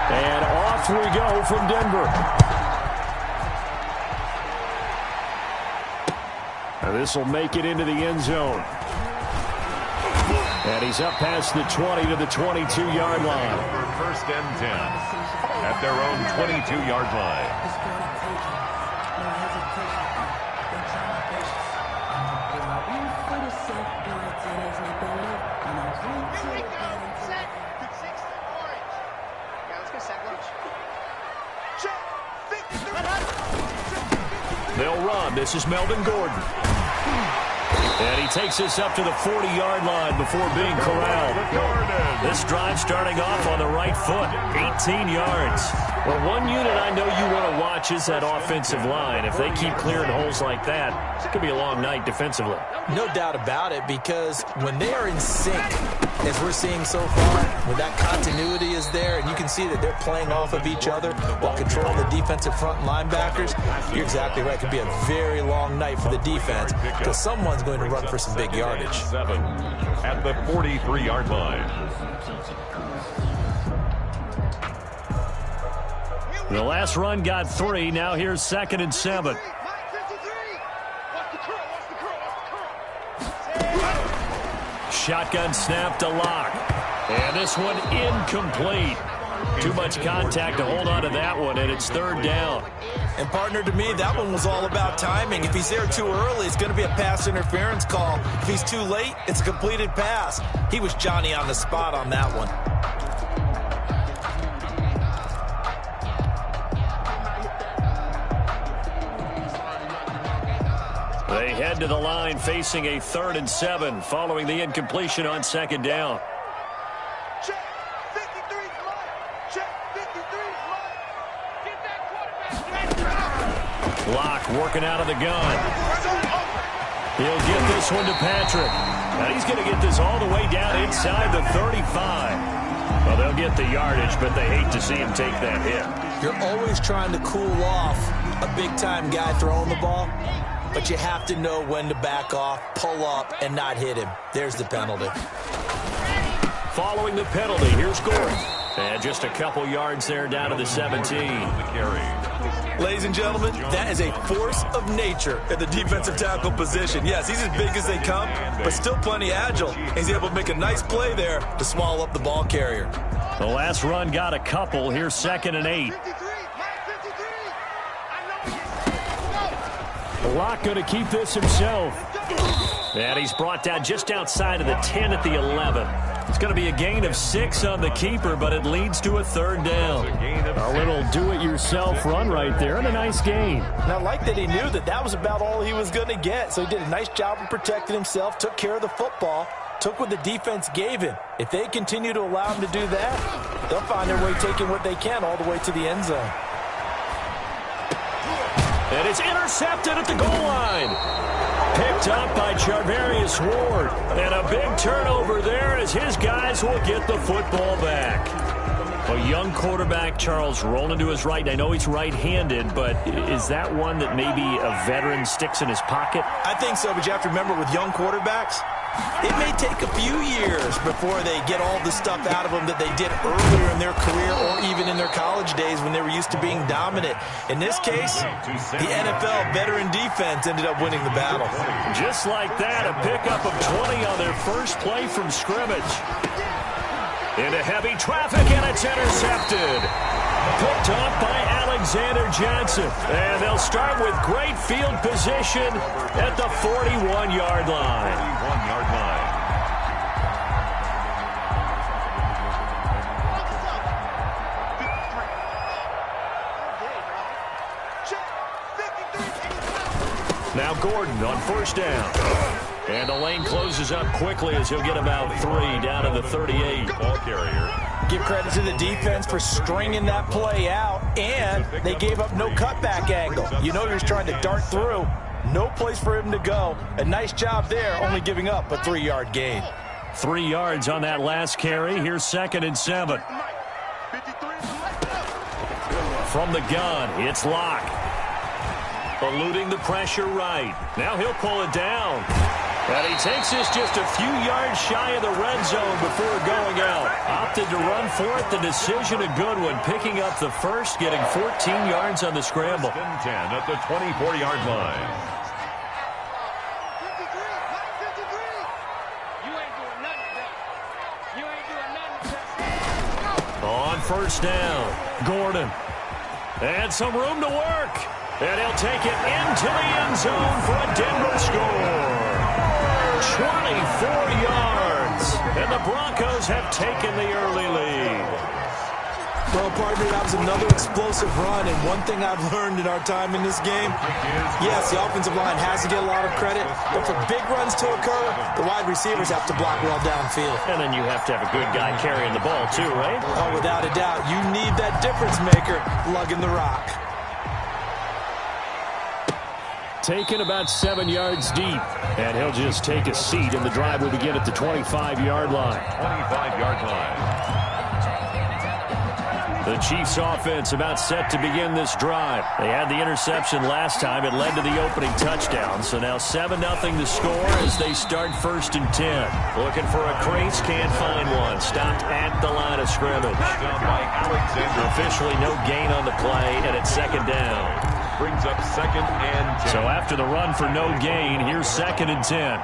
And off we go from Denver. And this will make it into the end zone. And he's up past the 20 to the 22-yard line. First and 10 at their own 22-yard line. They'll run. This is Melvin Gordon. And he takes us up to the 40-yard line before being corralled. This drive starting off on the right foot, 18 yards. Well, one unit I know you want to watch is that offensive line. If they keep clearing holes like that, it could be a long night defensively. No doubt about it, because when they are in sync, as we're seeing so far, when that continuity is there, and you can see that they're playing off of each other while controlling the defensive front linebackers, you're exactly right. It could be a very long night for the defense because someone's going to run for some big yardage. 7 at the 43-yard line. The last run got 3. Now here's 2nd and 7. Shotgun snap to Locke. And this one incomplete. Too much contact to hold on to that one, and it's 3rd down. And, partner, to me, that one was all about timing. If he's there too early, it's going to be a pass interference call. If he's too late, it's a completed pass. He was Johnny on the spot on that one. They head to the line facing a 3rd and 7 following the incompletion on 2nd down. Locke working out of the gun. He'll get this one to Patrick. Now he's going to get this all the way down inside the 35. Well, they'll get the yardage, but they hate to see him take that hit. You're always trying to cool off a big-time guy throwing the ball, but you have to know when to back off, pull up, and not hit him. There's the penalty. Following the penalty, here's Gordon. And just a couple yards there down to the 17. Ladies and gentlemen, that is a force of nature at the defensive tackle position. Yes, he's as big as they come, but still plenty agile. He's able to make a nice play there to swallow up the ball carrier. The last run got a couple. Here's 2nd and 8. Locke going to keep this himself. And he's brought down just outside of the 10 at the 11. It's going to be a gain of 6 on the keeper, but it leads to a 3rd down. A little do-it-yourself run right there, and a nice gain. And I like that he knew that that was about all he was going to get, so he did a nice job of protecting himself, took care of the football, took what the defense gave him. If they continue to allow him to do that, they'll find their way taking what they can all the way to the end zone. And it's intercepted at the goal line. Picked up by Charvarius Ward. And a big turnover there as his guys will get the football back. A young quarterback, Charles, rolling to his right. I know he's right-handed, but is that one that maybe a veteran sticks in his pocket? I think so, but you have to remember with young quarterbacks, it may take a few years before they get all the stuff out of them that they did earlier in their career or even in their college days when they were used to being dominant. In this case, the NFL veteran defense ended up winning the battle. Just like that, a pickup of 20 on their first play from scrimmage. Into heavy traffic, and it's intercepted. Picked up by Alexander Johnson. And they'll start with great field position at the 41-yard line. 41-yard line. Now Gordon on 1st down. And the lane closes up quickly as he'll get about 3 down to the 38. Ball carrier. Give credit to the defense for stringing that play out, and they gave up no cutback angle. You know he was trying to dart through. No place for him to go. A nice job there, only giving up a 3-yard gain. 3 yards on that last carry. Here's 2nd and 7. From the gun, it's Locke. Eluding the pressure right. Now he'll pull it down. And he takes this just a few yards shy of the red zone before going out. opted to run for it. The decision a good one. Picking up the first, getting 14 yards on the scramble. 10 at the 24-yard line. On first down, Gordon. And some room to work. And he'll take it into the end zone for a Denver score. 24 yards. And the Broncos have taken the early lead. Well, partner, that was another explosive run, and one thing I've learned in our time in this game, yes, the offensive line has to get a lot of credit, but for big runs to occur, the wide receivers have to block well downfield. And then you have to have a good guy carrying the ball too, right? Oh, without a doubt. You need that difference maker lugging the rock. Taken about 7 yards deep, and he'll just take a seat, and the drive will begin at the 25-yard line. 25-yard line. The Chiefs offense about set to begin this drive. They had the interception last time. It led to the opening touchdown. So now 7-0 the score as they start 1st and 10. Looking for a crease, can't find one. Stopped at the line of scrimmage. Officially no gain on the play, and it's 2nd down. Brings up 2nd and 10. So after the run for no gain, here's 2nd and 10.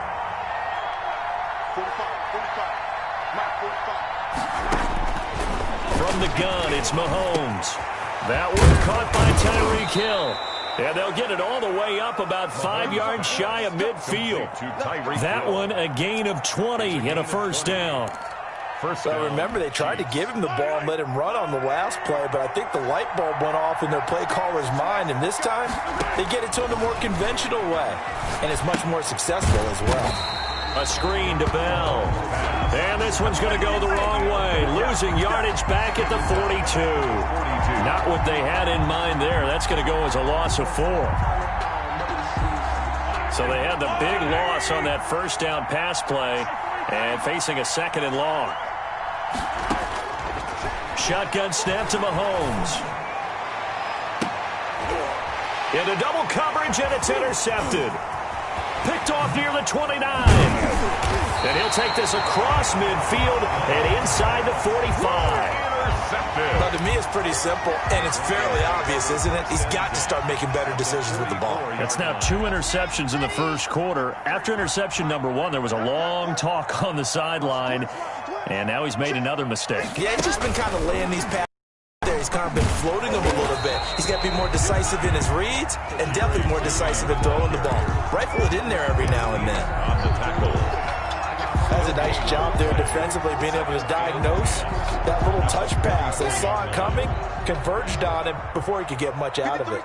From the gun, it's Mahomes. That one caught by Tyreek Hill. And they'll get it all the way up about 5 yards shy of midfield. That one a gain of 20 and a 1st down. Well, remember, they tried to give him the ball and let him run on the last play, but I think the light bulb went off in their play caller's mind, and this time they get it to him the more conventional way, and it's much more successful as well. A screen to Bell. And this one's going to go the wrong way. Losing yardage back at the 42. Not what they had in mind there. That's going to go as a loss of 4. So they had the big loss on that 1st down pass play and facing a 2nd and long. Shotgun snap to Mahomes. Into double coverage, and it's intercepted. Picked off near the 29. And he'll take this across midfield and inside the 45. Well, to me, it's pretty simple, and it's fairly obvious, isn't it? He's got to start making better decisions with the ball. That's now 2 interceptions in the 1st quarter. After interception number 1, there was a long talk on the sideline, and now he's made another mistake. Yeah, he's just been kind of laying these passes there. He's kind of been floating them a little bit. He's got to be more decisive in his reads and definitely more decisive in throwing the ball. Rifle it in there every now and then. On the tackle. That's a nice job there defensively, being able to diagnose that little touch pass. They saw it coming, converged on him before he could get much out of it.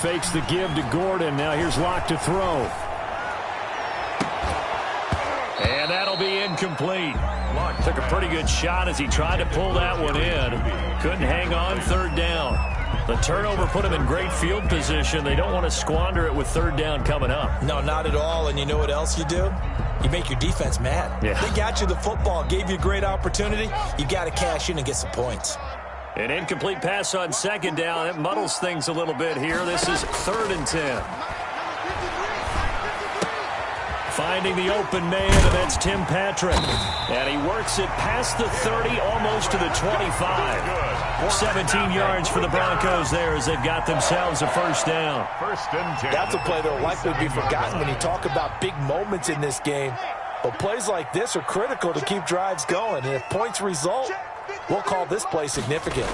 Fakes the give to Gordon. Now here's Locke to throw. And that'll be incomplete. Locke took a pretty good shot as he tried to pull that one in. Couldn't hang on 3rd down. The turnover put him in great field position. They don't want to squander it with 3rd down coming up. No, not at all. And you know what else you do? You make your defense mad. Yeah. They got you the football, gave you a great opportunity. You got to cash in and get some points. An incomplete pass on 2nd down. It muddles things a little bit here. This is 3rd and 10. Finding the open man, and that's Tim Patrick. And he works it past the 30, almost to the 25. 17 yards for the Broncos there as they've got themselves a 1st down. 1st and 10. That's a play that will likely be forgotten when you talk about big moments in this game. But plays like this are critical to keep drives going. And if points result, we'll call this play significant.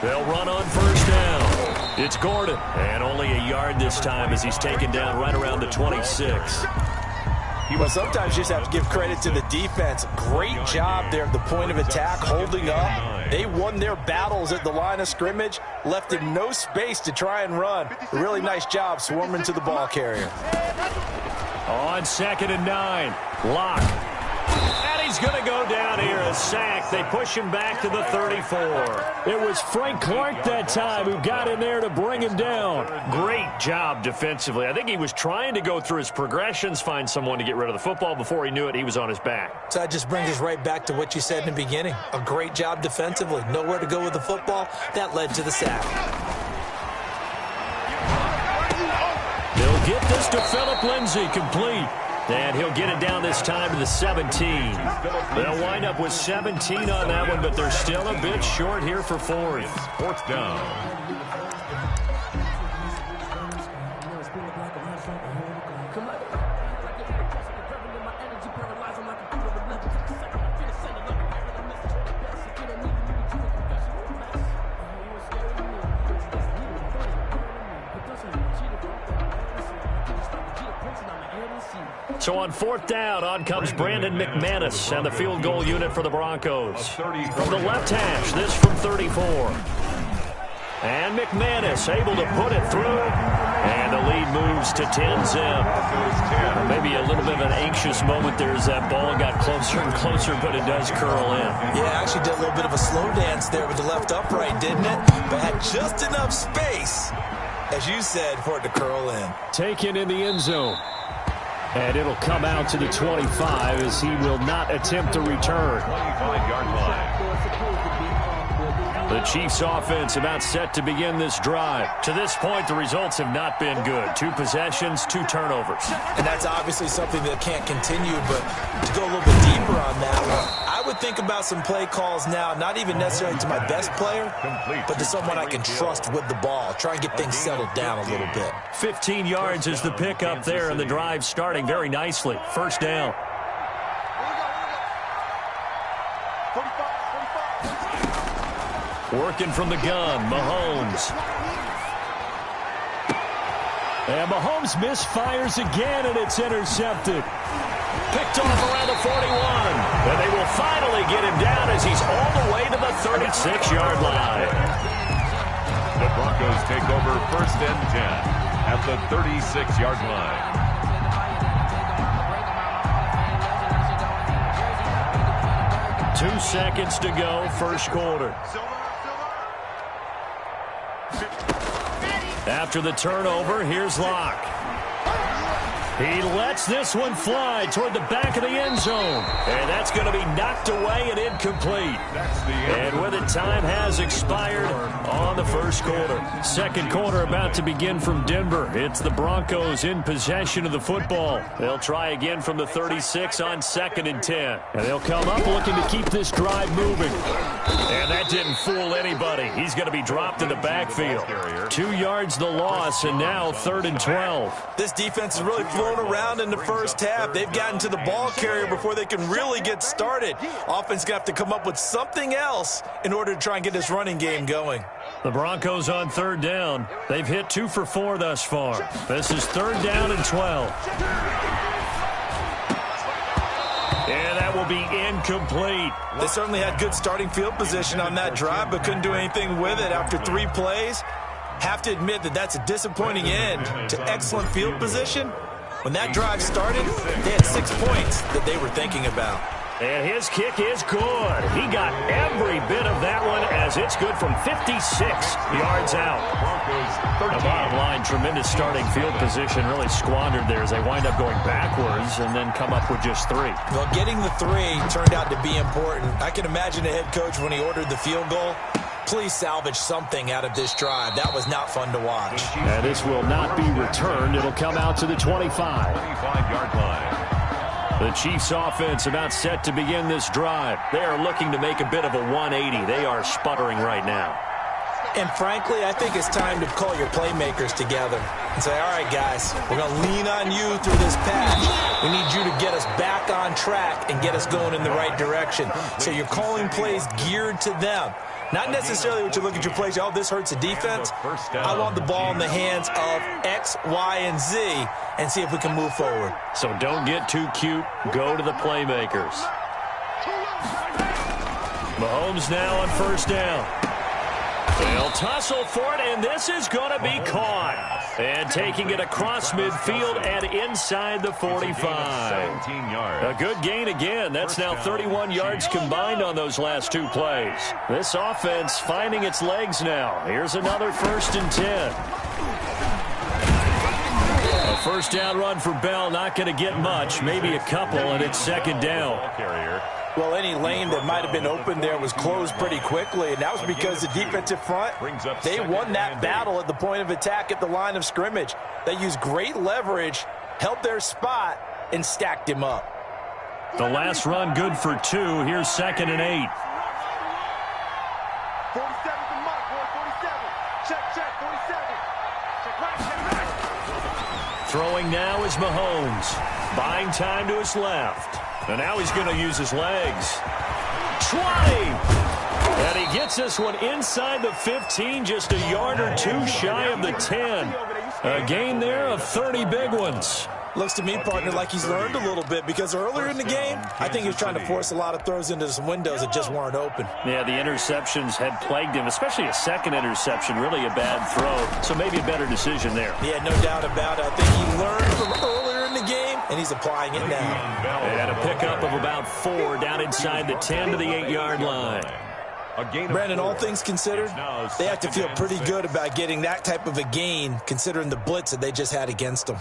They'll run on 1st down. It's Gordon, and only a yard this time as he's taken down right around the 26. Well, sometimes you just have to give credit to the defense. Great job there at the point of attack, holding up. They won their battles at the line of scrimmage, left him no space to try and run. A really nice job swarming to the ball carrier. On 2nd and 9, Locke. And he's going to go down here, a sack. They push him back to the 34. It was Frank Clark that time who got in there to bring him down. Great job defensively. I think he was trying to go through his progressions, find someone to get rid of the football. Before he knew it, he was on his back. So that just brings us right back to what you said in the beginning. A great job defensively. Nowhere to go with the football. That led to the sack. They'll get this to Phillip Lindsay, complete. And he'll get it down this time to the 17. They'll wind up with 17 on that one, but they're still a bit short here for fourth. Fourth down. So on fourth down, on comes Brandon McManus and the field goal unit for the Broncos. From the left hash, this from 34. And McManus able to put it through. And the lead moves to 10-zip. Maybe a little bit of an anxious moment there as that ball got closer and closer, but it does curl in. Yeah, actually did a little bit of a slow dance there with the left upright, didn't it? But had just enough space, as you said, for it to curl in. Taken in the end zone. And it'll come out to the 25 as he will not attempt to return. 25-yard line. The Chiefs offense about set to begin this drive. To this point, the results have not been good. 2 possessions, 2 turnovers. And that's obviously something that can't continue, but to go a little bit deeper on that one, I would think about some play calls now, not even necessarily to my best player, but to someone I can trust with the ball. Try and get things settled down a little bit. 15 yards is the pickup there, and the drive starting very nicely. First down. Working from the gun, Mahomes. And Mahomes misfires again, and it's intercepted. Picked off around the 41. And they will finally get him down as he's all the way to the 36-yard line. The Broncos take over first and 10 at the 36-yard line. 2 seconds to go, first quarter. After the turnover, here's Locke. He lets this one fly toward the back of the end zone. And that's going to be knocked away and incomplete. And with it, time has expired on the first quarter. Second quarter about to begin from Denver. It's the Broncos in possession of the football. They'll try again from the 36 on 2nd and 10. And they'll come up looking to keep this drive moving. And that didn't fool anybody. He's going to be dropped in the backfield. 2 yards the loss, and now 3rd and 12. This defense is really flown around in the first half. They've gotten to the ball carrier before they can really get started. Offense going to have to come up with something else in order to try and get this running game going. The Broncos on 3rd down. They've hit 2 for 4 thus far. This is 3rd down and 12. And that will be incomplete. They certainly had good starting field position on that drive, but couldn't do anything with it after 3 plays. Have to admit that that's a disappointing end to excellent field position. When that drive started, they had 6 points that they were thinking about. And his kick is good. He got every bit of that one as it's good from 56 yards out. The bottom line, tremendous starting field position, really squandered there as they wind up going backwards and then come up with just 3. Well, getting the 3 turned out to be important. I can imagine the head coach when he ordered the field goal. Please salvage something out of this drive. That was not fun to watch. And this will not be returned. It'll come out to the 25. 25-yard line. The Chiefs offense about set to begin this drive. They are looking to make a bit of a 180. They are sputtering right now. And frankly, I think it's time to call your playmakers together and say, all right, guys, we're going to lean on you through this patch. We need you to get us back on track and get us going in the right direction. So you're calling plays geared to them. Not necessarily what you look at your plays, oh, this hurts the defense. I want the ball in the hands of X, Y, and Z and see if we can move forward. So don't get too cute. Go to the playmakers. Mahomes now on 1st down. They'll tussle for it, and this is going to be caught. And taking it across midfield and inside the 45. 17 yards. A good gain again. That's now 31 yards combined on those last 2 plays. This offense finding its legs now. Here's another 1st and 10. A first down run for Bell, not going to get much. Maybe a couple, and it's 2nd down. Well, any lane that might have been open there was closed pretty quickly, and that was because the defensive front, they won that battle at the point of attack at the line of scrimmage. They used great leverage, held their spot, and stacked him up. The last run good for 2. Here's 2nd and 8. 47's the mark, boy, 47. Check, 47. Check right. Throwing now is Mahomes. Buying time to his left. And now he's going to use his legs. 20! And he gets this one inside the 15, just a yard or 2 shy of the 10. A gain there of 30 big ones. Looks to me, partner, like he's learned a little bit, because earlier in the game, I think he was trying to force a lot of throws into some windows that just weren't open. Yeah, the interceptions had plagued him, especially a second interception, really a bad throw. So maybe a better decision there. Yeah, no doubt about it. I think he learned from earlier in the game, and he's applying it now. And a pickup of about 4 down inside the 10 to the 8-yard line. Brandon, all things considered, they have to feel pretty good about getting that type of a gain, considering the blitz that they just had against them.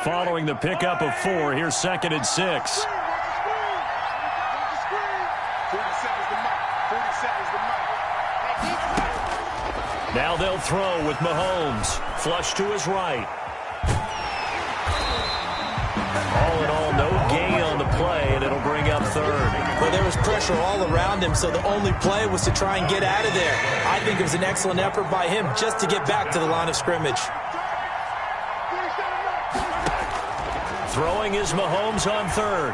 Following the pickup of 4, here's 2nd and 6. Now they'll throw with Mahomes. Flush to his right. All in all, no gain on the play, and it'll bring up 3rd. Well, there was pressure all around him, so the only play was to try and get out of there. I think it was an excellent effort by him just to get back to the line of scrimmage. Throwing is Mahomes on 3rd.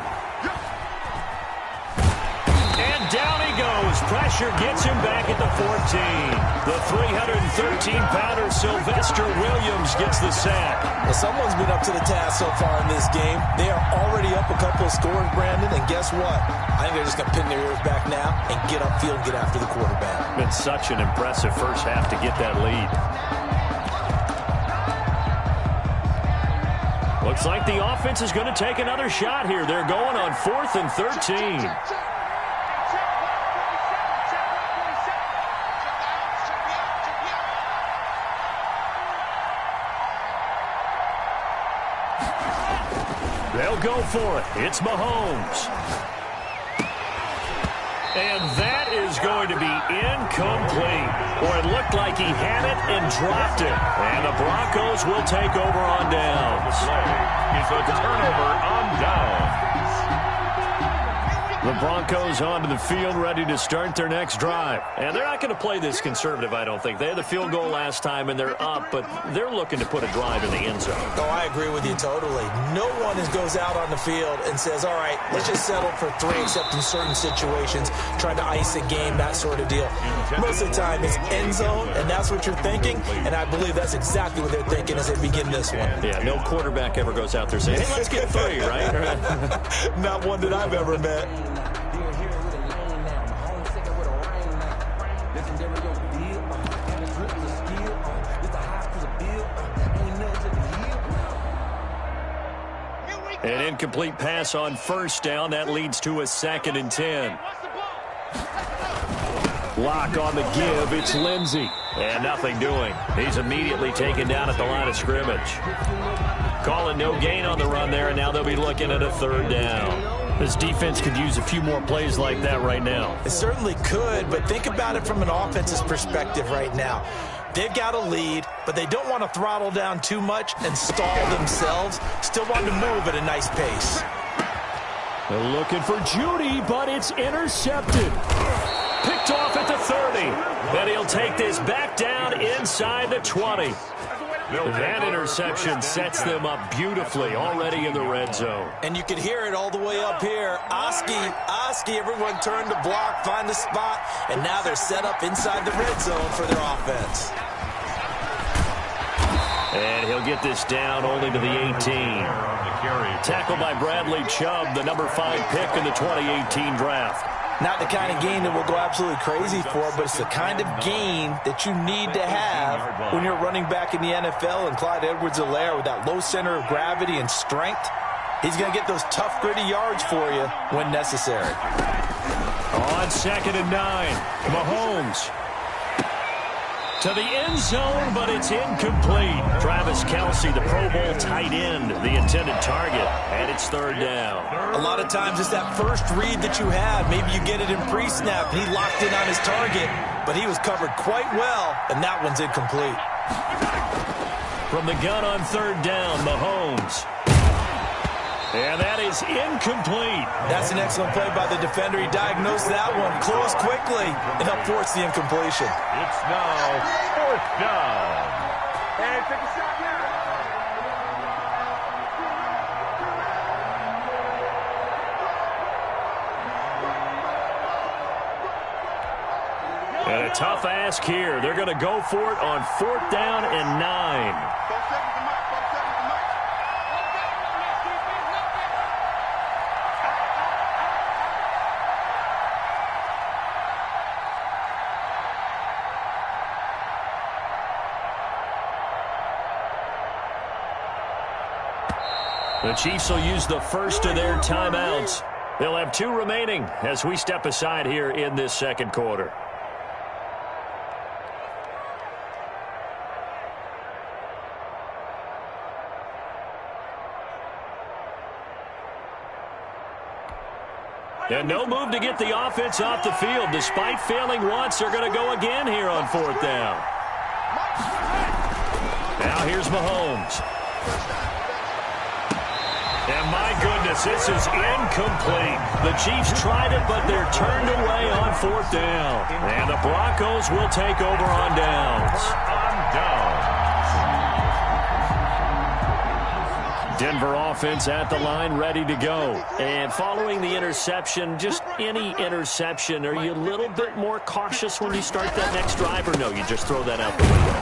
And down he goes. Pressure gets him back at the 14. The 313-pounder Sylvester Williams gets the sack. Well, someone's been up to the task so far in this game. They are already up a couple of scores, Brandon, and guess what? I think they're just going to pin their ears back now and get upfield and get after the quarterback. Been such an impressive first half to get that lead. Looks like the offense is going to take another shot here. They're going on 4th and 13. They'll go for it. It's Mahomes. And that is going to be incomplete. Or it looked like he had it and dropped it. And the Broncos will take over on downs. It's a turnover on downs. The Broncos onto the field, ready to start their next drive. And they're not going to play this conservative, I don't think. They had the field goal last time, and they're up, but they're looking to put a drive in the end zone. Oh, I agree with you totally. No one goes out on the field and says, all right, let's just settle for 3, except in certain situations, trying to ice a game, that sort of deal. Most of the time, it's end zone, and that's what you're thinking, and I believe that's exactly what they're thinking as they begin this one. Yeah, no quarterback ever goes out there saying, hey, let's get 3, right? Not one that I've ever met. An incomplete pass on 1st down. That leads to a 2nd and 10. Lock on the give. It's Lindsey. And nothing doing. He's immediately taken down at the line of scrimmage. Calling no gain on the run there, and now they'll be looking at a 3rd down. This defense could use a few more plays like that right now. It certainly could, but think about it from an offense's perspective right now. They've got a lead, but they don't want to throttle down too much and stall themselves. Still want to move at a nice pace. They're looking for Judy, but it's intercepted. Picked off at the 30. And he'll take this back down inside the 20. That interception sets them up beautifully already in the red zone. And you can hear it all the way up here. Oski, everyone turned to block, find the spot, and now they're set up inside the red zone for their offense. And he'll get this down only to the 18. Tackled by Bradley Chubb, the number 5 pick in the 2018 draft. Not the kind of gain that we'll go absolutely crazy for, but it's the kind of gain that you need to have when you're running back in the NFL. And Clyde Edwards-Helaire, with that low center of gravity and strength, he's going to get those tough, gritty yards for you when necessary. On 2nd and 9, Mahomes to the end zone, but it's incomplete. Travis Kelce, the Pro Bowl tight end, the intended target, and it's 3rd down. A lot of times it's that first read that you have. Maybe you get it in pre-snap, and he locked in on his target, but he was covered quite well, and that one's incomplete. From the gun on third down, Mahomes. And that is incomplete. That's an excellent play by the defender. He diagnosed that one, closed quickly, and helped force the incompletion. It's now 4th down. Hey, take a shot now. And a tough ask here. They're going to go for it on 4th down and 9. 4 seconds to mark. 4 seconds to mark. The Chiefs will use the first of their timeouts. They'll have 2 remaining as we step aside here in this second quarter. And no move to get the offense off the field. Despite failing once, they're going to go again here on 4th down. Now here's Mahomes. And my goodness, this is incomplete. The Chiefs tried it, but they're turned away on 4th down. And the Broncos will take over on downs. On downs. Denver offense at the line, ready to go. And following the interception, just any interception, are you a little bit more cautious when you start that next drive, or no, you just throw that out the window?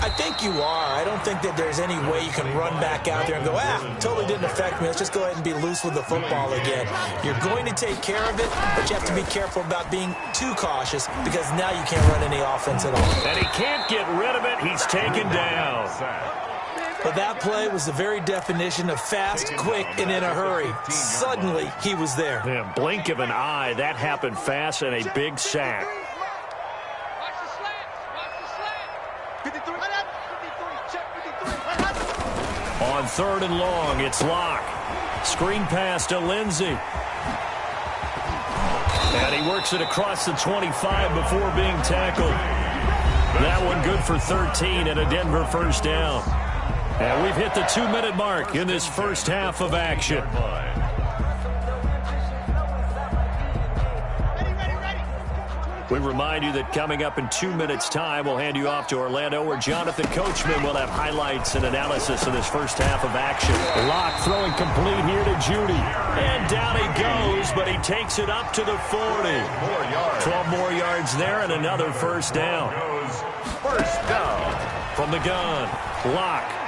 I think you are. I don't think that there's any way you can run back out there and go, totally didn't affect me. Let's just go ahead and be loose with the football again. You're going to take care of it, but you have to be careful about being too cautious because now you can't run any offense at all. And he can't get rid of it. He's taken down. But that play was the very definition of fast, quick, and in a hurry. Suddenly, he was there. Yeah, blink of an eye. That happened fast and a big sack. Watch the slants. Watch the slants. 53. 53. Check 53. On 3rd and long, it's Locke. Screen pass to Lindsey. And he works it across the 25 before being tackled. That one good for 13 and a Denver 1st down. And we've hit the 2-minute mark in this first half of action. We remind you that coming up in 2 minutes' time, we'll hand you off to Orlando, where Jonathan Coachman will have highlights and analysis of this first half of action. Locke throwing complete here to Judy. And down he goes, but he takes it up to the 40. 12 more yards there and another 1st down. First down. From the gun, Locke.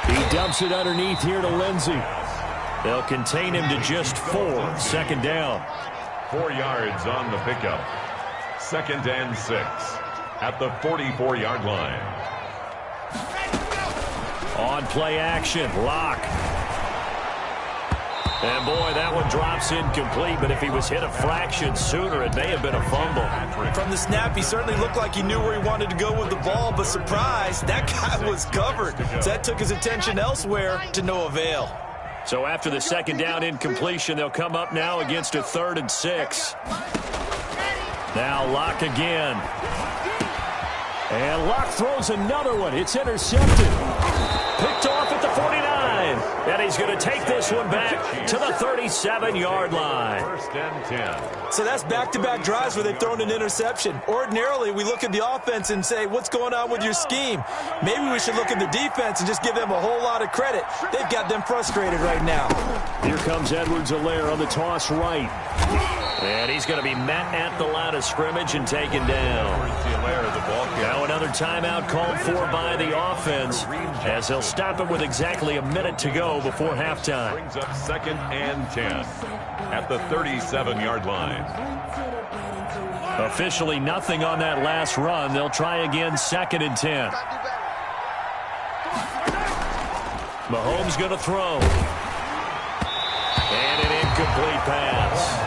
He dumps it underneath here to Lindsey. They'll contain him to just 4. 2nd down. 4 yards on the pickup. 2nd and 6 at the 44-yard line. On play action, Locke. And boy, that one drops incomplete, but if he was hit a fraction sooner, it may have been a fumble. From the snap, he certainly looked like he knew where he wanted to go with the ball, but surprise, that guy was covered. So that took his attention elsewhere to no avail. So after the 2nd down incompletion, they'll come up now against a 3rd and 6. Now Locke again. And Locke throws another one. It's intercepted. Picked off at the 49. And he's going to take this one back to the 37-yard line. 1st and 10. So that's back-to-back drives where they've thrown an interception. Ordinarily, we look at the offense and say, what's going on with your scheme? Maybe we should look at the defense and just give them a whole lot of credit. They've got them frustrated right now. Here comes Edwards-Helaire on the toss right. And he's going to be met at the line of scrimmage and taken down. Now another timeout called for by the offense, as they'll stop it with exactly a minute to go before halftime. Brings up 2nd and 10 at the 37-yard line. Officially nothing on that last run. They'll try again 2nd and 10. Mahomes going to throw. And an incomplete pass.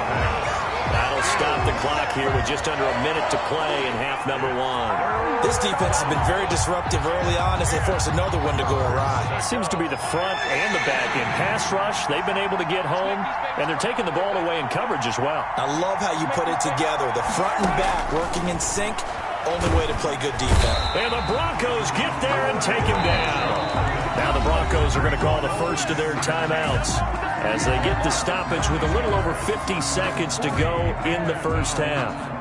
That'll stop the clock here with just under a minute to play in half number 1. This defense has been very disruptive early on as they force another one to go awry. Seems to be the front and the back end. Pass rush, they've been able to get home, and they're taking the ball away in coverage as well. I love how you put it together. The front and back working in sync. Only way to play good defense. And the Broncos get there and take him down. Now the Broncos are going to call the first of their timeouts as they get the stoppage with a little over 50 seconds to go in the first half.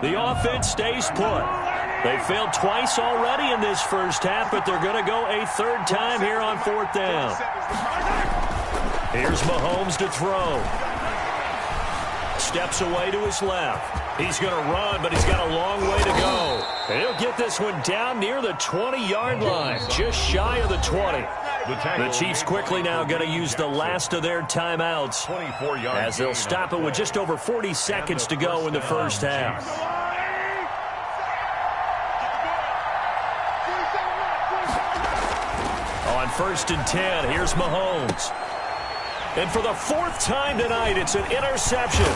The offense stays put. They failed twice already in this first half, but they're going to go a third time here on fourth down. Here's Mahomes to throw. Steps away to his left. He's going to run, but he's got a long way to go. And he'll get this one down near the 20-yard line, just shy of the 20. The Chiefs quickly now going to use the last of their timeouts as they'll stop it with just over 40 seconds to go in the first half. On 1st and 10, here's Mahomes. And for the fourth time tonight, it's an interception.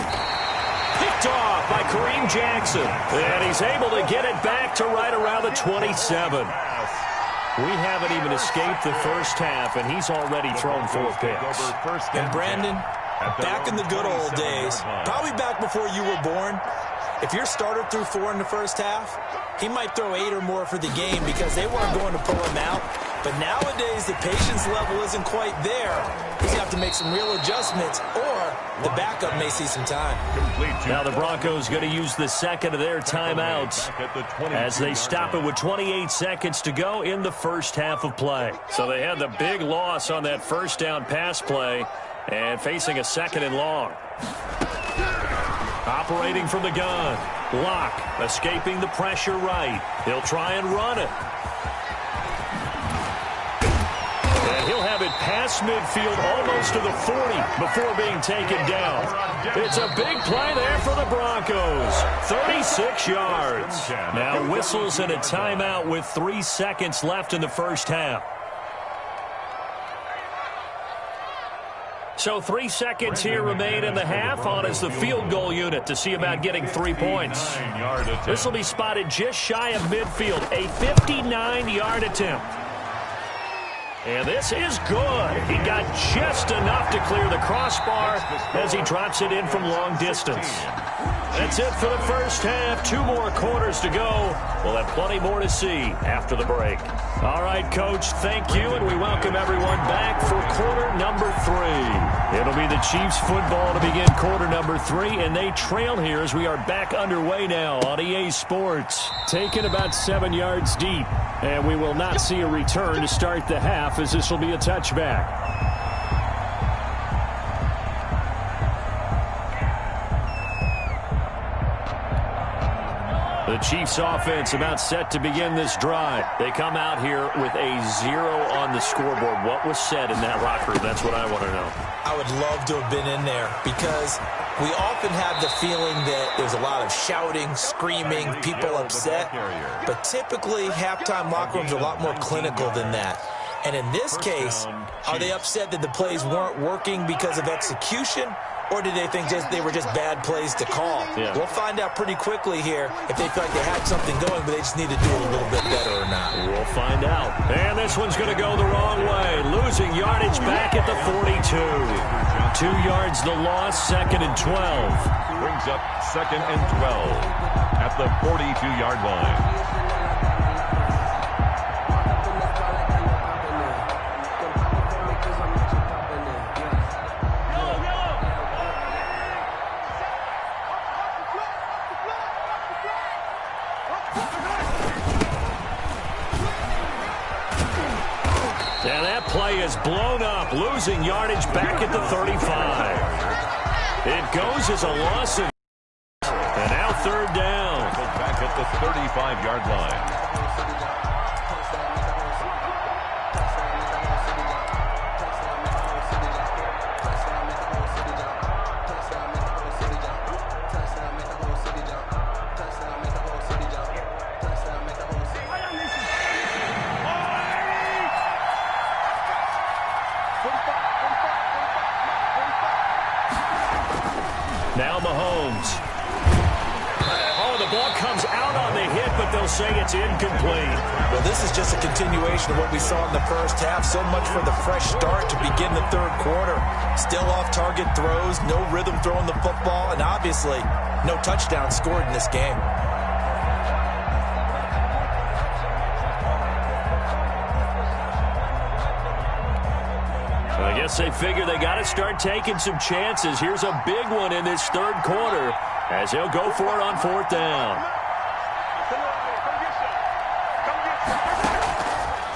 Picked off by Kareem Jackson. And he's able to get it back to right around the 27. We haven't even escaped the first half, and he's already thrown 4 picks. And Brandon, back in the good old days, probably back before you were born, if your starter threw 4 in the first half, he might throw 8 or more for the game because they weren't going to pull him out. But nowadays, the patience level isn't quite there. He's going to have to make some real adjustments, or the backup may see some time. Now the Broncos going to use the second of their timeouts as they stop it with 28 seconds to go in the first half of play. So they had the big loss on that first down pass play and facing a second and long. Operating from the gun. Locke escaping the pressure right. He'll try and run it. He'll have it past midfield almost to the 40 before being taken down. It's a big play there for the Broncos. 36 yards. Now whistles and a timeout with 3 seconds left in the first half. So 3 seconds here remain in the half on as the field goal unit to see about getting 3 points. This will be spotted just shy of midfield. A 59-yard attempt. And this is good. He got just enough to clear the crossbar as he drops it in from long distance. That's it for the first half. 2 more quarters to go. We'll have plenty more to see after the break. All right, Coach, thank you, and we welcome everyone back for quarter number 3. It'll be the Chiefs football to begin quarter number 3, and they trail here as we are back underway now on EA Sports. Taken about 7 yards deep, and we will not see a return to start the half as this will be a touchback. The Chiefs offense about set to begin this drive. They come out here with a 0 on the scoreboard. What was said in that locker room? That's what I want to know. I would love to have been in there because we often have the feeling that there's a lot of shouting, screaming, people upset. But typically, halftime locker rooms are a lot more clinical than that. And in this case, are they upset that the plays weren't working because of execution? Or did they think they were just bad plays to call? Yeah. We'll find out pretty quickly here if they feel like they had something going, but they just need to do it a little bit better or not. We'll find out. And this one's going to go the wrong way. Losing yardage back at the 42. 2 yards the loss, 2nd and 12. Brings up 2nd and 12 at the 42-yard line. Play is blown up, losing yardage back at the 35. It goes as a loss of, and now 3rd down. Back at the 35-yard line. Now Mahomes. Oh, the ball comes out on the hit, but but they'll say it's incomplete. Well, this is just a continuation of what we saw in the first half. So much for the fresh start to begin the third quarter. Still off-target throws, no rhythm throwing the football, and obviously no touchdown scored in this game. I guess they figure they got to start taking some chances. Here's a big one in this third quarter as he'll go for it on fourth down.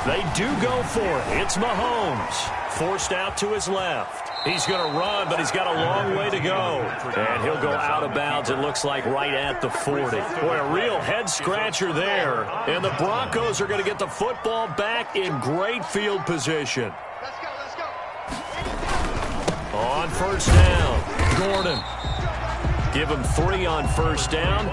They do go for it. It's Mahomes. Forced out to his left. He's going to run, but he's got a long way to go. And he'll go out of bounds, it looks like, right at the 40. Boy, a real head-scratcher there. And the Broncos are going to get the football back in great field position. On first down, Gordon. Give him 3 on first down.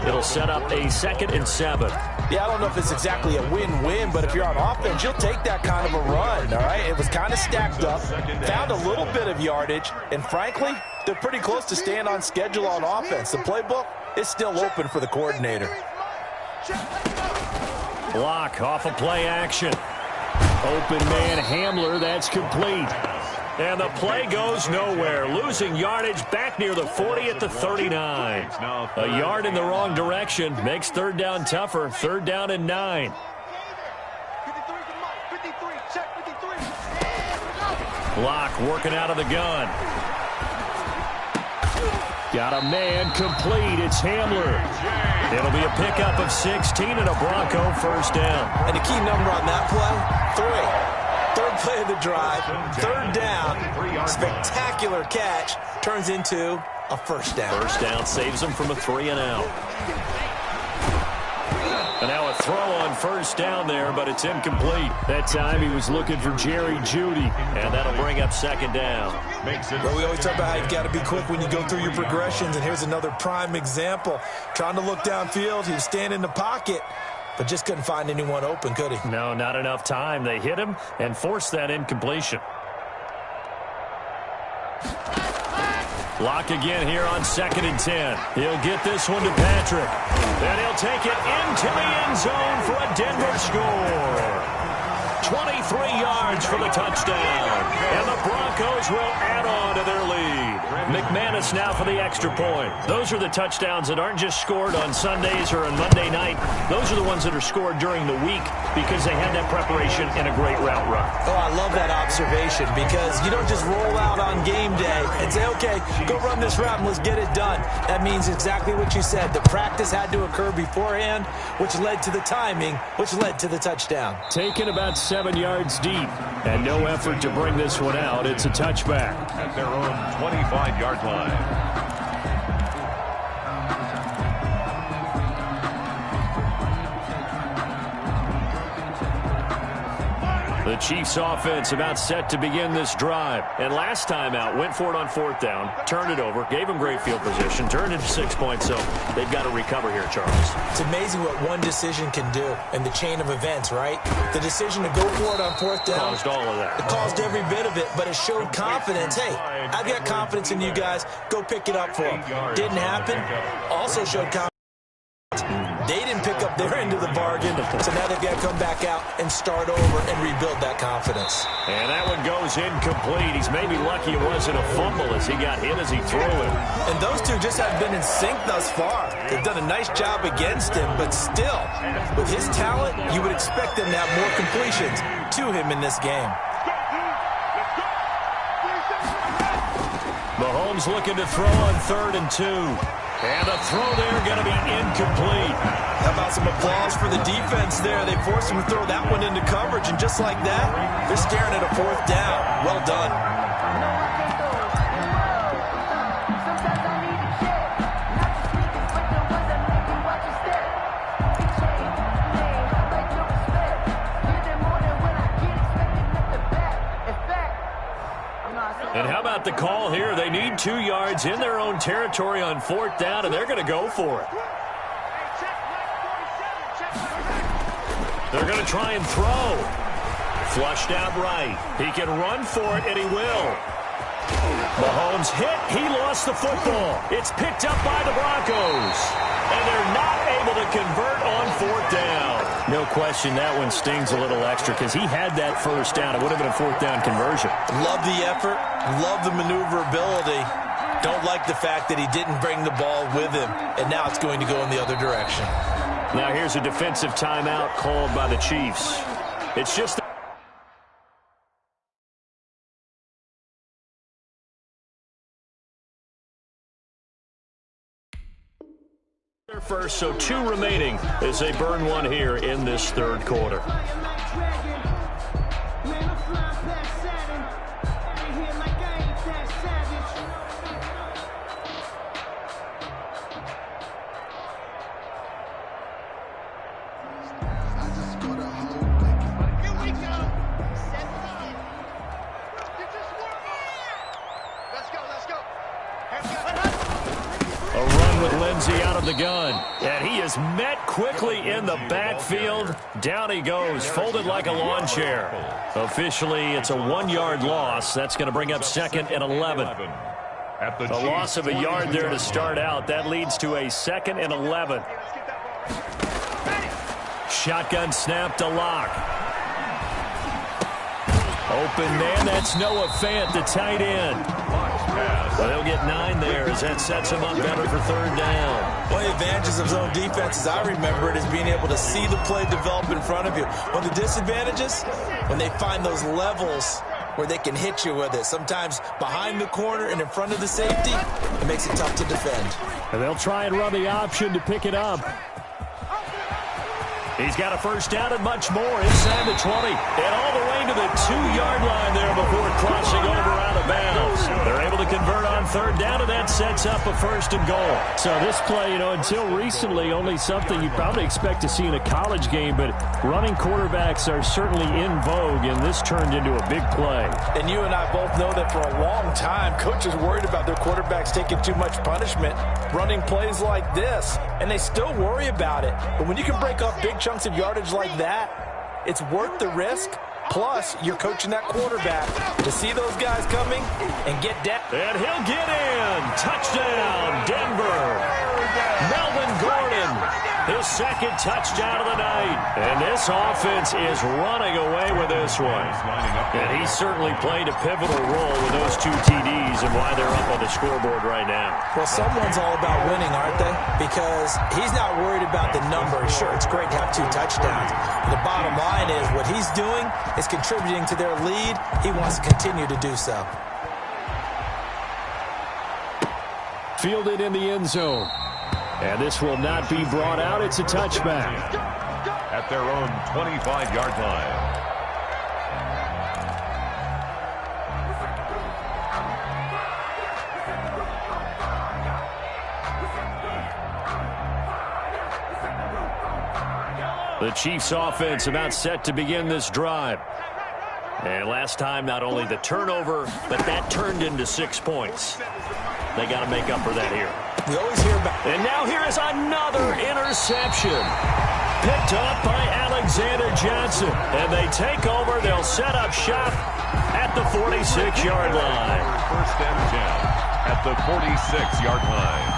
It'll set up a 2nd and 7. Yeah, I don't know if it's exactly a win-win, but if you're on offense, you'll take that kind of a run, all right? It was kind of stacked up, found a little bit of yardage, and frankly, they're pretty close to staying on schedule on offense. The playbook is still open for the coordinator. Block off of play action. Open man Hamler, that's complete. And the play goes nowhere. Losing yardage back near the 40 at the 39. A yard in the wrong direction makes third down tougher. Third down and 9. Block working out of the gun. Got a man complete. It's Hamler. It'll be a pickup of 16 and a Bronco first down. And the key number on that play, 3. Third play of the drive, third down, spectacular catch, turns into a first down. First down saves him from a 3-and-out. And now a throw on first down there, but it's incomplete. That time he was looking for Jerry Jeudy, and that'll bring up 2nd down. Well, we always talk about how you've got to be quick when you go through your progressions, and here's another prime example. Trying to look downfield, he was standing in the pocket, but just couldn't find anyone open, could he? No, not enough time. They hit him and forced that incompletion. Lock again here on 2nd and 10. He'll get this one to Patrick. And he'll take it into the end zone for a Denver score. 23 yards for the touchdown. And the Broncos will add on to their lead. McManus now for the extra point. Those are the touchdowns that aren't just scored on Sundays or on Monday night. Those are the ones that are scored during the week because they had that preparation and a great route run. Oh, I love that observation because you don't just roll out on game day and say, okay, go run this route and let's get it done. That means exactly what you said. The practice had to occur beforehand, which led to the timing, which led to the touchdown. Taken about 7 yards deep and no effort to bring this one out. It's a touchback. At their own 25-yard line. The Chiefs offense about set to begin this drive. And last time out, went for it on fourth down, turned it over, gave them great field position, turned it to 6 points, so they've got to recover here, Charles. It's amazing what one decision can do in the chain of events, right? The decision to go for it on fourth down. Caused all of that. It caused every bit of it, but it showed confidence. Hey, I've got confidence in you guys. Go pick it up for them. Didn't happen. Also showed confidence. They didn't pick up their end of the bargain, so now they've got to come back out and start over and rebuild that confidence. And that one goes incomplete. He's maybe lucky it wasn't a fumble as he got hit as he threw it. And those two just have been in sync thus far. They've done a nice job against him, but still, with his talent, you would expect them to have more completions to him in this game. Mahomes looking to throw on 3rd and 2. And the throw there going to be incomplete. How about some applause for the defense there? They forced him to throw that one into coverage, and just like that, they're staring at a fourth down. Well done. And how about the call here? They need 2 yards in their own territory on fourth down, and they're going to go for it. They're going to try and throw. Flushed out right. He can run for it, and he will. Mahomes hit. He lost lost the football. It's picked up by the Broncos. And they're not able to convert on fourth down. No question that one stings a little extra because he had that first down. It would have been a fourth down conversion. Love the effort. Love the maneuverability. Don't like the fact that he didn't bring the ball with him. And now it's going to go in the other direction. Now here's a defensive timeout called by the Chiefs. It's just first, so 2 remaining as they burn one here in this third quarter. Out of the gun, and he is met quickly in the backfield. Down he goes, folded like a lawn chair. Officially, it's a 1-yard loss. That's going to bring up 2nd and 11. A loss of a yard there to start out. That leads to a 2nd and 11. Shotgun snap to Lock. Open man, that's Noah Fant, the tight end. Well, they'll get 9 there as that sets them up better for third down. One of the advantages of zone defense, as I remember it, is being able to see the play develop in front of you. One of the disadvantages, when they find those levels where they can hit you with it. Sometimes behind the corner and in front of the safety, it makes it tough to defend. And they'll try and run the option to pick it up. He's got a first down and much more inside the 20. And all the way to the 2-yard line there before crossing over out of bounds. They're able to convert on third down, and that sets up a 1st and goal. So this play, until recently, only something you probably expect to see in a college game, but running quarterbacks are certainly in vogue, and this turned into a big play. And you and I both know that for a long time, coaches worried about their quarterbacks taking too much punishment, running plays like this, and they still worry about it. But when you can break up big chunks of yardage like that, it's worth the risk. Plus, you're coaching that quarterback to see those guys coming and get down. And he'll get in. Touchdown, Denver. Melvin Gordon, his 2nd touchdown of the night. And this offense is running away with this one. And he certainly played a pivotal role with those 2 TDs and why they're up on the scoreboard right now. Well, someone's all about winning, aren't they? Because he's not worried about the number. Sure, it's great to have 2 touchdowns. The bottom line is what he's doing is contributing to their lead. He wants to continue to do so. Fielded in the end zone. And this will not be brought out. It's a touchback. At their own 25-yard line. The Chiefs offense about set to begin this drive. And last time, not only the turnover, but that turned into 6 points. They got to make up for that here. We always hear about... And now here is another interception. Picked up by Alexander Johnson. And they take over. They'll set up shop at the 46-yard line. 1st and 10 at the 46-yard line.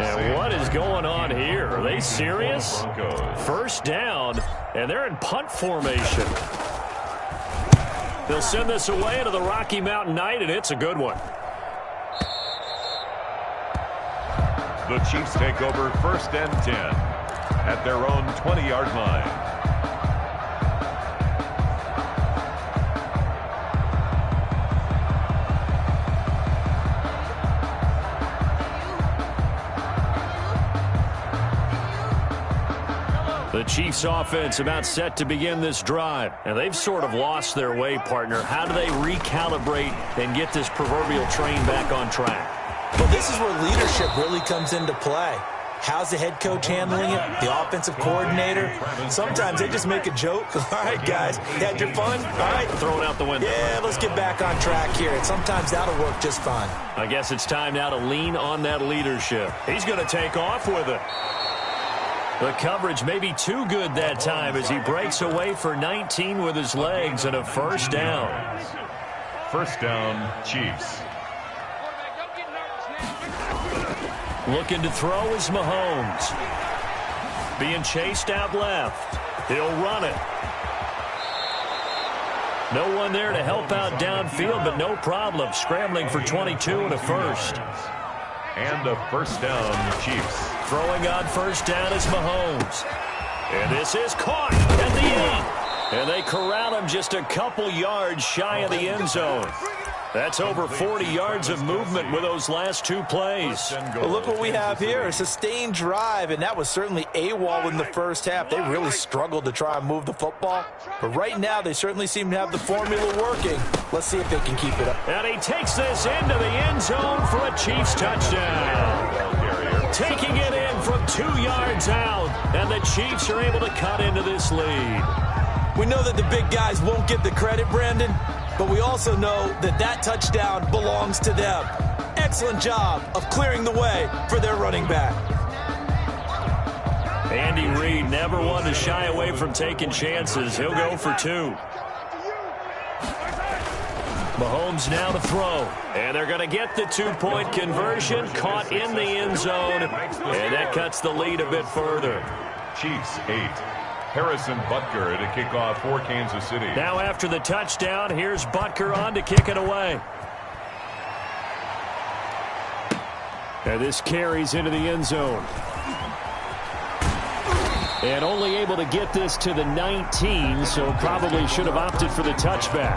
And what is going on here? Are they serious? First down, and they're in punt formation. They'll send this away into the Rocky Mountain Night, and it's a good one. The Chiefs take over 1st and 10 at their own 20-yard line. The Chiefs offense about set to begin this drive. And they've sort of lost their way, partner. How do they recalibrate and get this proverbial train back on track? Well, this is where leadership really comes into play. How's the head coach handling it? The offensive coordinator? Sometimes they just make a joke. All right, guys, you had your fun? All right. Throw it out the window. Yeah, let's get back on track here. And sometimes that'll work just fine. I guess it's time now to lean on that leadership. He's going to take off with it. The coverage may be too good that time as he breaks away for 19 with his legs and a first down. First down, Chiefs. Looking to throw is Mahomes. Being chased out left. He'll run it. No one there to help out downfield, but no problem. Scrambling for 22 and a first. And a first down, Chiefs. Throwing on first down is Mahomes. And this is caught at the 8. And they corral him just a couple yards shy of the end zone. That's over 40 yards of movement with those last two plays. Well, look what we have here, a sustained drive, and that was certainly AWOL in the first half. They really struggled to try and move the football, but right now they certainly seem to have the formula working. Let's see if they can keep it up. And he takes this into the end zone for a Chiefs touchdown. Taking it in from 2 yards out, and the Chiefs are able to cut into this lead. We know that the big guys won't get the credit, Brandon, but we also know that that touchdown belongs to them. Excellent job of clearing the way for their running back. Andy Reid never one to shy away from taking chances. He'll go for 2. Mahomes now to throw. And they're going to get the 2-point conversion. Caught in the end zone. And that cuts the lead a bit further. Chiefs 8. Harrison Butker to kick off for Kansas City. Now after the touchdown, here's Butker on to kick it away. And this carries into the end zone. And only able to get this to the 19, so probably should have opted for the touchback.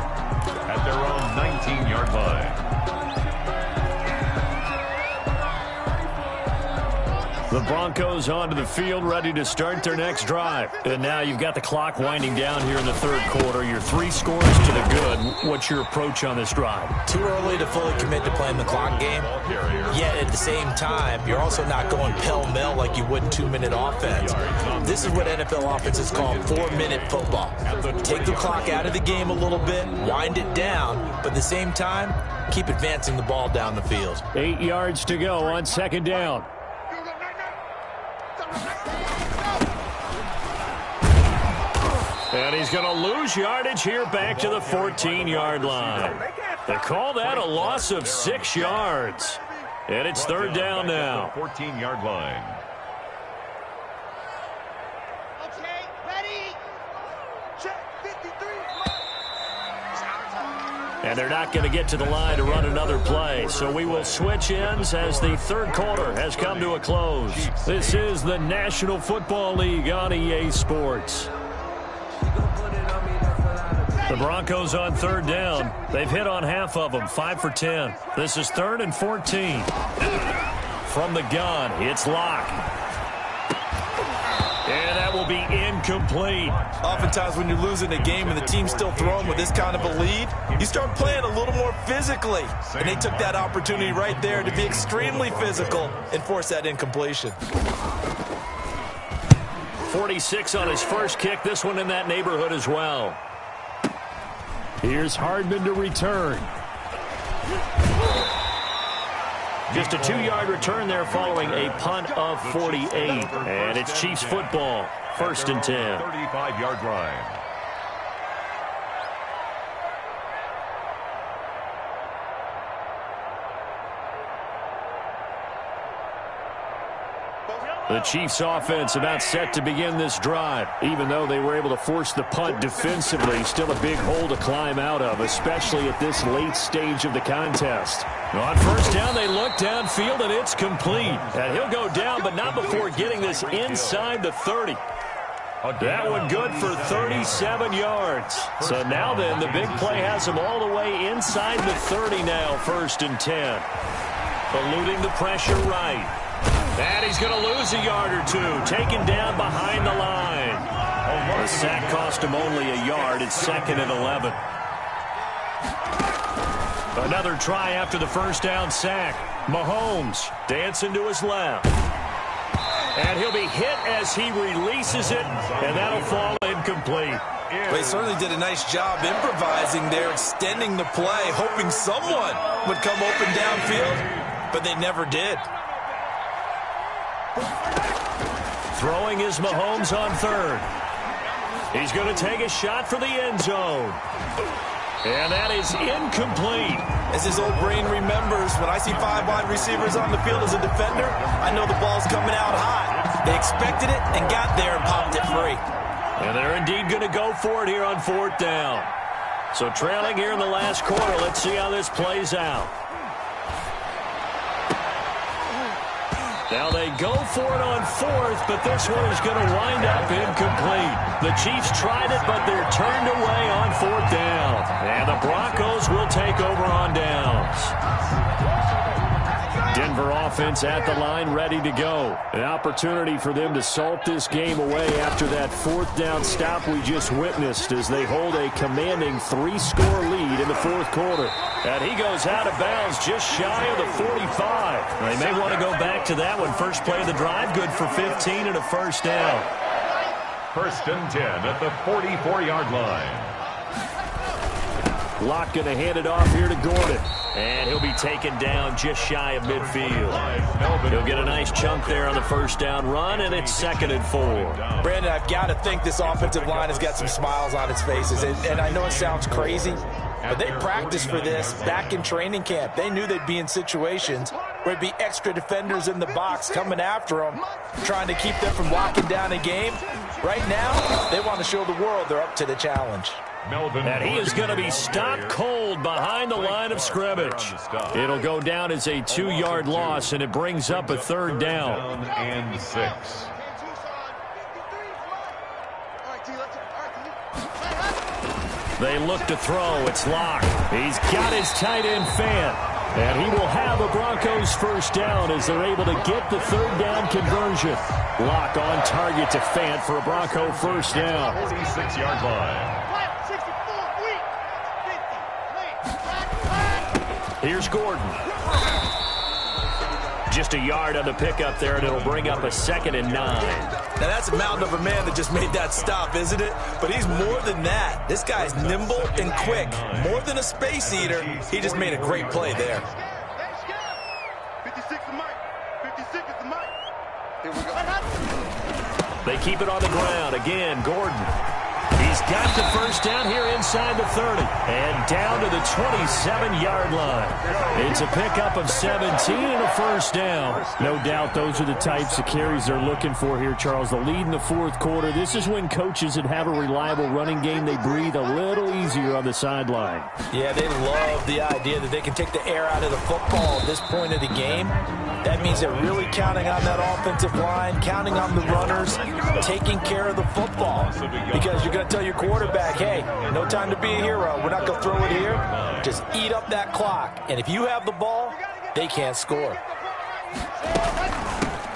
At their own 19-yard line. The Broncos onto the field, ready to start their next drive. And now you've got the clock winding down here in the third quarter. Your 3 scores to the good. What's your approach on this drive? Too early to fully commit to playing the clock game. Yet at the same time, you're also not going pell-mell like you would in 2-minute offense. This is what NFL offenses call 4-minute football. Take the clock out of the game a little bit, wind it down, but at the same time, keep advancing the ball down the field. 8 yards to go on second down. And he's going to lose yardage here back to the 14-yard line. They call that a loss of 6 yards. And it's third down now. 14-yard line. Okay, ready. Check 53. And they're not going to get to the line to run another play. So we will switch ends as the third quarter has come to a close. This is the National Football League on EA Sports. The Broncos on third down. They've hit on half of them, 5 for 10. This is 3rd and 14. From the gun, it's Locke. And that will be incomplete. Oftentimes when you're losing a game and the team's still throwing with this kind of a lead, you start playing a little more physically. And they took that opportunity right there to be extremely physical and force that incompletion. 46 on his first kick. This one in that neighborhood as well. Here's Hardman to return. Just a 2-yard return there following a punt of 48. And it's Chiefs football. 1st and 10. 35-yard line. The Chiefs offense about set to begin this drive. Even though they were able to force the punt defensively, still a big hole to climb out of, especially at this late stage of the contest. On first down, they look downfield, and it's complete. And he'll go down, but not before getting this inside the 30. That one good for 37 yards. So now then, the big play has him all the way inside the 30 now, 1st and 10. Eluding the pressure right. And he's going to lose a yard or 2. Taken down behind the line. The sack cost him only a yard. It's 2nd and 11. Another try after the first down sack. Mahomes dancing to his left. And he'll be hit as he releases it, and that'll fall incomplete. But he certainly did a nice job improvising there, extending the play, hoping someone would come open downfield, but they never did. Throwing is Mahomes on third. He's going to take a shot for the end zone. And that is incomplete. As his old brain remembers, when I see 5 wide receivers on the field as a defender, I know the ball's coming out high. They expected it and got there and popped it free. And they're indeed going to go for it here on 4th down. So trailing here in the last quarter, let's see how this plays out. Now they go for it on 4th, but this one is going to wind up incomplete. The Chiefs tried it, but they're turned away on 4th down. And the Broncos will take over on downs. Denver offense at the line, ready to go. An opportunity for them to salt this game away after that 4th down stop we just witnessed as they hold a commanding 3-score lead in the 4th quarter. And he goes out of bounds just shy of the 45. They may want to go back to that one. First play of the drive, good for 15 and a first down. 1st and 10 at the 44-yard line. Locke going to hand it off here to Gordon. And he'll be taken down just shy of midfield. He'll get a nice chunk there on the first down run, and it's 2nd and 4. Brandon, I've got to think this offensive line has got some smiles on its faces. And I know it sounds crazy, but they practiced for this back in training camp. They knew they'd be in situations where it'd be extra defenders in the box coming after them, trying to keep them from locking down a game. Right now, they want to show the world they're up to the challenge. And he is going to be stopped cold behind the line of scrimmage. It'll go down as a 2-yard loss, and it brings up a 3rd down. And 6. They look to throw. It's Locke. He's got his tight end Fant. And he will have a Broncos first down as they're able to get the 3rd down conversion. Locke on target to Fant for a Bronco first down. 46-yard line. Here's Gordon. Just a yard on the pickup there, and it'll bring up a 2nd and 9. Now, that's a mountain of a man that just made that stop, isn't it? But he's more than that. This guy's nimble and quick. More than a space eater, he just made a great play there. 56 is Mike. 56 is the Mike. Here we go. They keep it on the ground. Again, Gordon. He's got the first down here inside the 30 and down to the 27-yard line. It's a pickup of 17 and a first down. No doubt those are the types of carries they're looking for here, Charles. The lead in the 4th quarter. This is when coaches that have a reliable running game, they breathe a little easier on the sideline. Yeah, they love the idea that they can take the air out of the football at this point of the game. That means they're really counting on that offensive line, counting on the runners, taking care of the football. Because you're going to tell your quarterback, hey, no time to be a hero. We're not going to throw it here. Just eat up that clock. And if you have the ball, they can't score.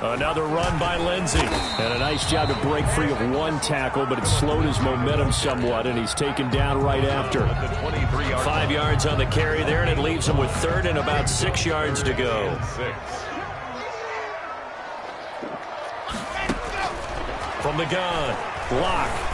Another run by Lindsey. And a nice job to break free of one tackle, but it slowed his momentum somewhat, and he's taken down right after. 5 yards on the carry there, and it leaves him with 3rd and about 6 yards to go. From the gun, Locke.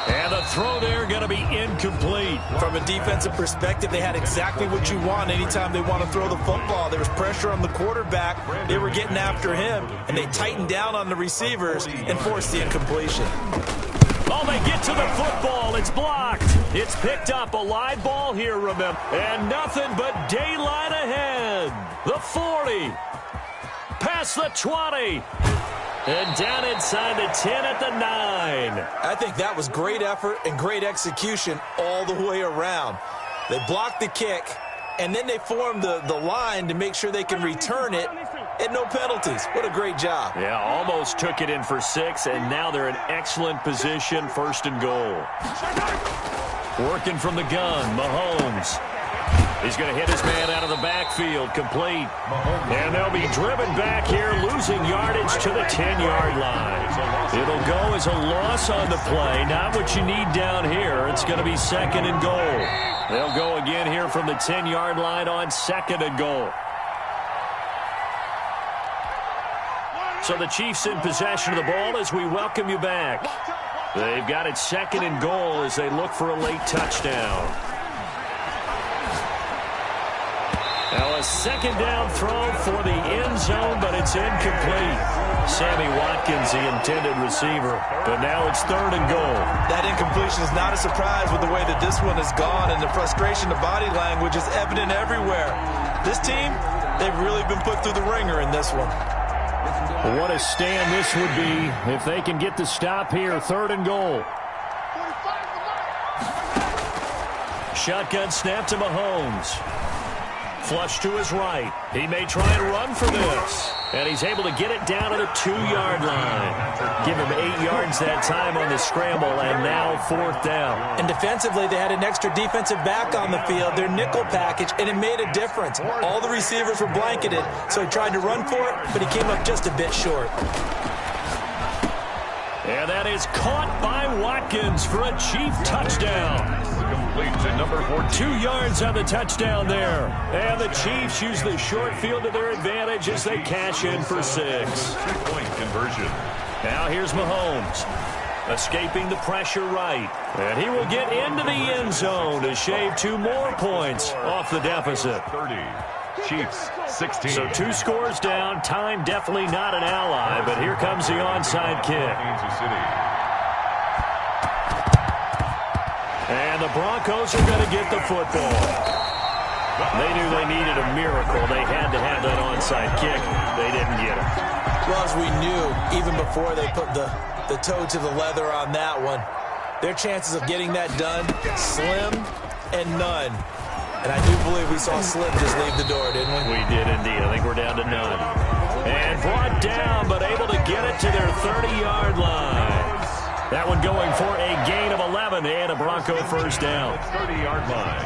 And the throw there going to be incomplete. From a defensive perspective, they had exactly what you want anytime they want to throw the football. There was pressure on the quarterback. They were getting after him, and they tightened down on the receivers and forced the incompletion. Oh, they get to the football. It's blocked. It's picked up. A live ball here, remember. And nothing but daylight ahead. The 40. Past the 20. And down inside the 10 at the 9. I think that was great effort and great execution all the way around. They blocked the kick, and then they formed the line to make sure they can return it and no penalties. What a great job. Yeah, almost took it in for 6, and now they're in excellent position, 1st and goal. Working from the gun, Mahomes. He's going to hit his man out of the backfield, complete. And they'll be driven back here, losing yardage to the 10-yard line. It'll go as a loss on the play. Not what you need down here. It's going to be 2nd and goal. They'll go again here from the 10-yard line on 2nd and goal. So the Chiefs in possession of the ball as we welcome you back. They've got it 2nd and goal as they look for a late touchdown. Now a second down throw for the end zone, but it's incomplete. Sammy Watkins, the intended receiver, but now it's 3rd and goal. That incompletion is not a surprise with the way that this one has gone, and the frustration, the body language is evident everywhere. This team, they've really been put through the ringer in this one. What a stand this would be if they can get the stop here. 3rd and goal. Shotgun snap to Mahomes. Flush to his right. He may try and run for this. And he's able to get it down to the 2-yard line. Give him 8 yards that time on the scramble, and now 4th down. And defensively, they had an extra defensive back on the field, their nickel package, and it made a difference. All the receivers were blanketed, so he tried to run for it, but he came up just a bit short. And that is caught by Watkins for a Chief touchdown. Complete to number 14. 2 yards on the touchdown there. And the Chiefs use the short field to their advantage as they cash in for 6. 2-point conversion. Now here's Mahomes. Escaping the pressure right. And he will get into the end zone to shave 2 more points off the deficit. 30. Chiefs 16. So 2 scores down. Time definitely not an ally, but here comes the onside kick. Kansas City. And the Broncos are going to get the football. They knew they needed a miracle. They had to have that onside kick. They didn't get it. Well, as we knew, even before they put the toe to the leather on that one, their chances of getting that done, slim and none. And I do believe we saw Slim just leave the door, didn't we? We did indeed. I think we're down to none. And brought down, but able to get it to their 30-yard line. That one going for a gain of 11 and a Bronco first down. 30-yard line.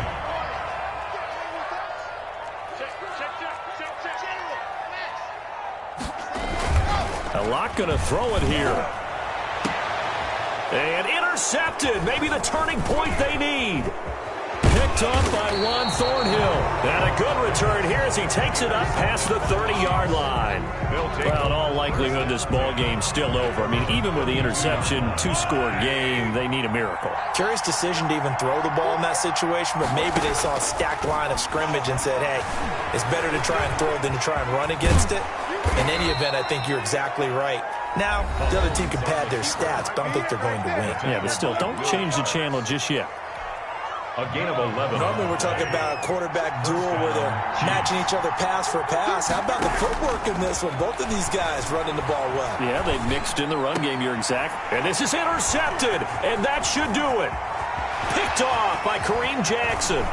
A lot going to throw it here. And intercepted. Maybe the turning point they need. Picked up by Juan Thornhill. And a good return here as he takes it up past the 30-yard line. Well, in all likelihood, this ball game's still over. I mean, even with the interception, 2-score game, they need a miracle. Curious decision to even throw the ball in that situation, but maybe they saw a stacked line of scrimmage and said, hey, it's better to try and throw than to try and run against it. In any event, I think you're exactly right. Now, the other team can pad their stats, but I don't think they're going to win. Yeah, but still, don't change the channel just yet. A gain of 11. Normally we're talking about a quarterback duel where they're matching each other pass for pass. How about the footwork in this one? Both of these guys running the ball well. Yeah, they mixed in the run game, you're exact. And this is intercepted, and that should do it. Picked off by Kareem Jackson.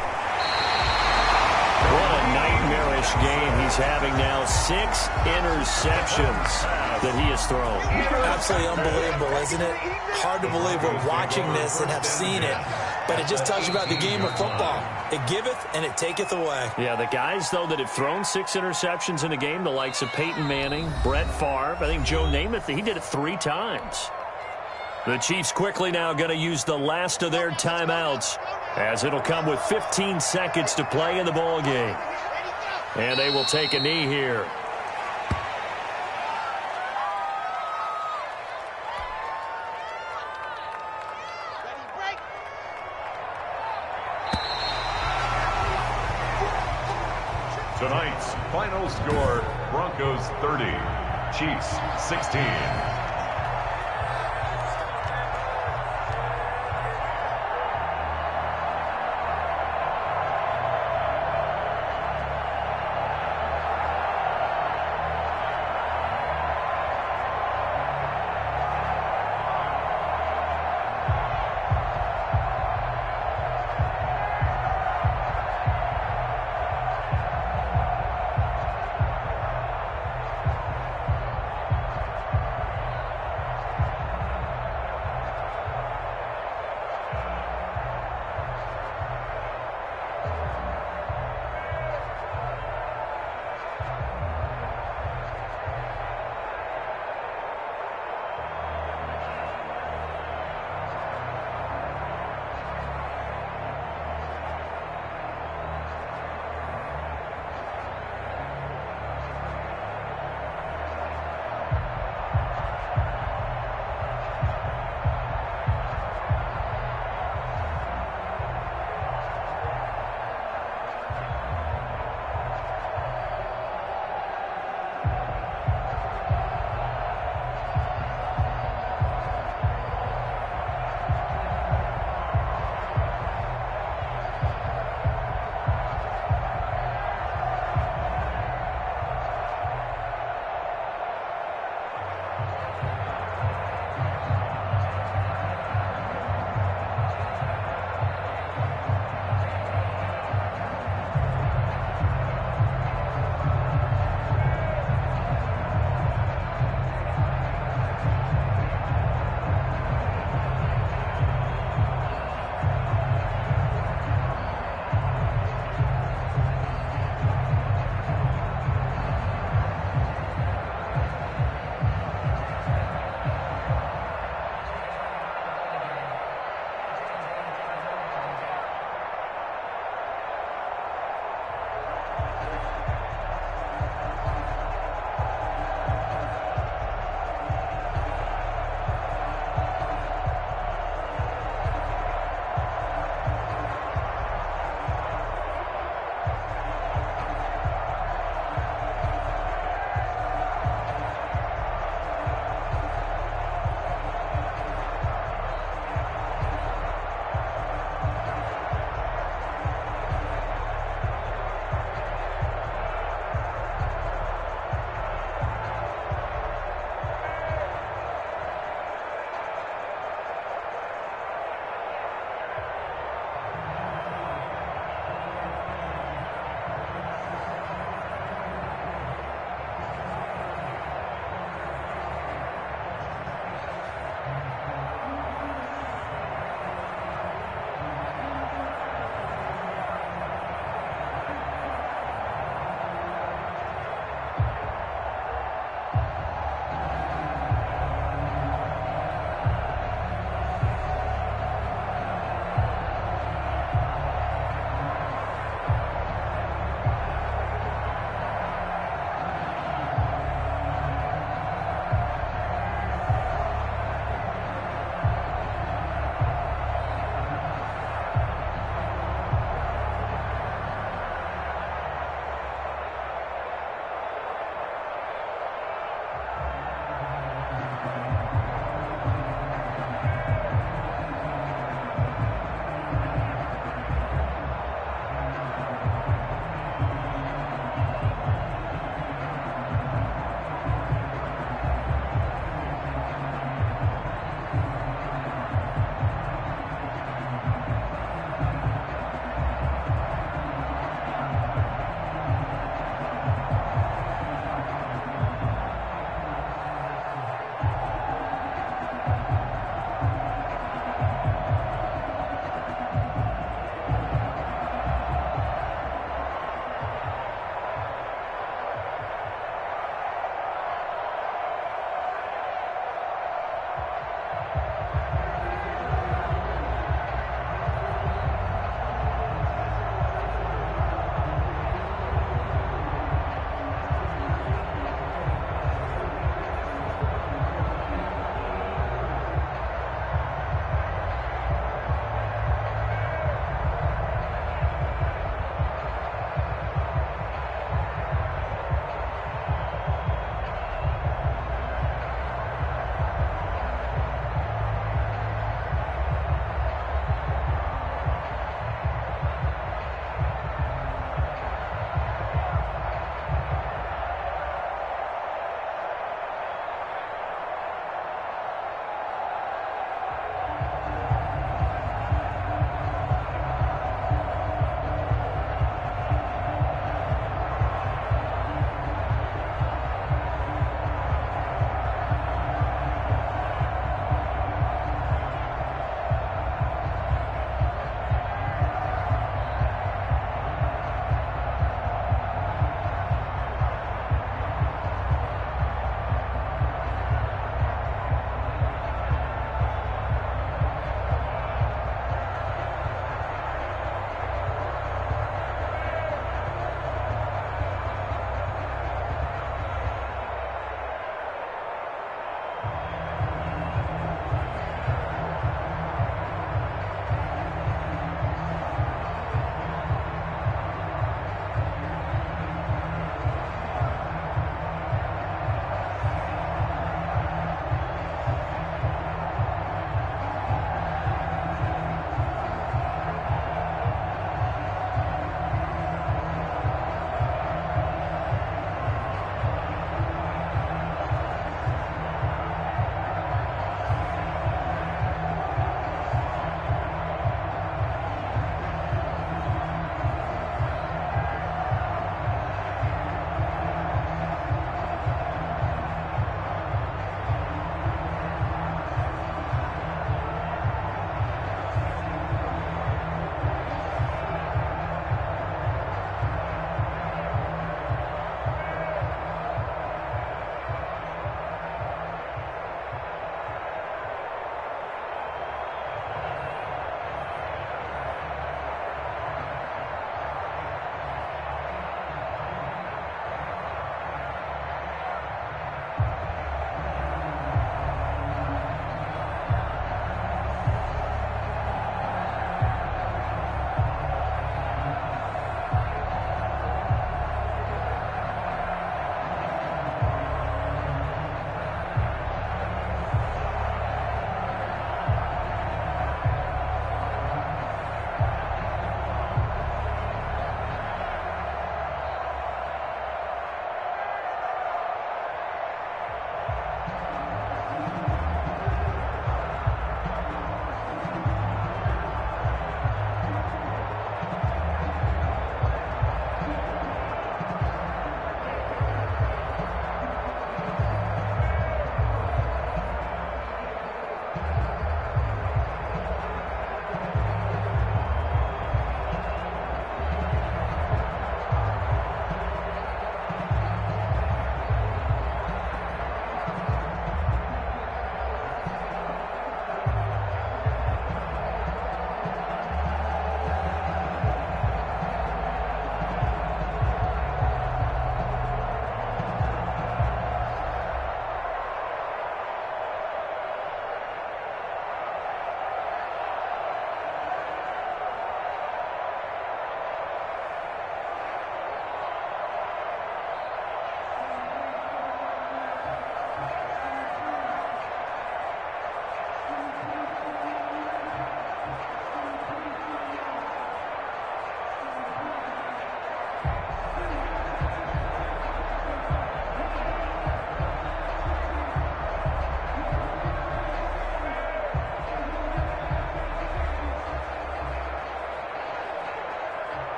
What a nightmarish game he's having now. 6 interceptions that he has thrown. Absolutely unbelievable, isn't it? Hard to believe we're watching this and have seen it, but it just tells you about the game of football. It giveth and it taketh away. Yeah, the guys, though, that have thrown 6 interceptions in a game, the likes of Peyton Manning, Brett Favre, I think Joe Namath, he did it 3 times. The Chiefs quickly now going to use the last of their timeouts, as it'll come with 15 seconds to play in the ball game. And they will take a knee here. Tonight's final score, Broncos 30, Chiefs 16.